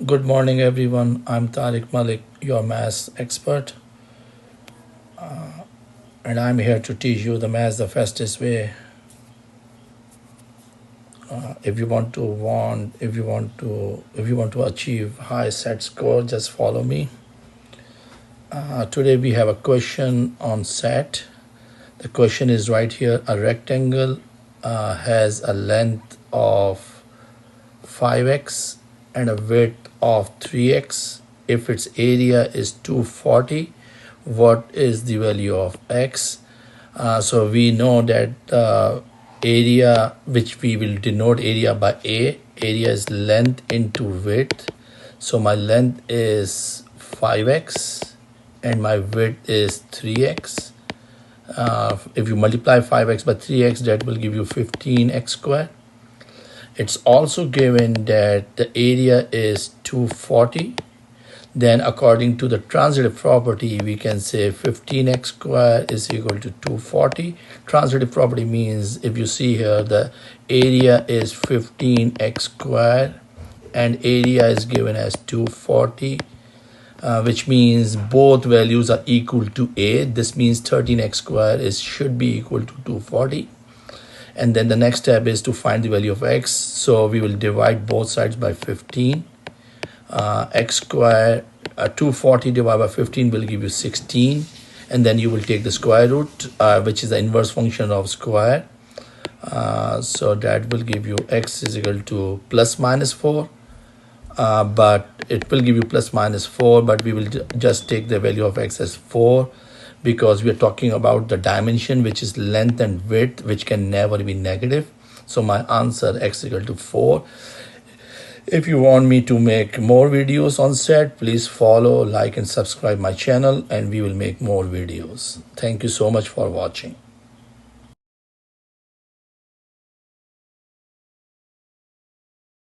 Good morning, everyone. I'm Tariq Malik, your maths expert, and I'm here to teach you the maths the fastest way. If you want to achieve high set score, just follow me. Today we have a question on set. The question is right here. A rectangle has a length of 5x and a width of 3x. If its area is 240, what is the value of x? So we know that area, which we will denote area by a, area is length into width. So my length is 5x and my width is 3x. If you multiply 5x by 3x, that will give you 15x squared. It's also given that the area is 240. Then according to the transitive property, we can say 15x squared is equal to 240. Transitive property means, if you see here, the area is 15x squared and area is given as 240, which means both values are equal to a. This means 13x squared should be equal to 240. And then the next step is to find the value of x. So we will divide both sides by 15. X squared, 240 divided by 15 will give you 16. And then you will take the square root, which is the inverse function of square. So that will give you x is equal to plus minus 4. But it will give you plus minus 4, but we will just take the value of x as 4. Because we are talking about the dimension, which is length and width, which can never be negative. So my answer, x is equal to 4. If you want me to make more videos on set, please follow, like, and subscribe my channel, and we will make more videos. Thank you so much for watching.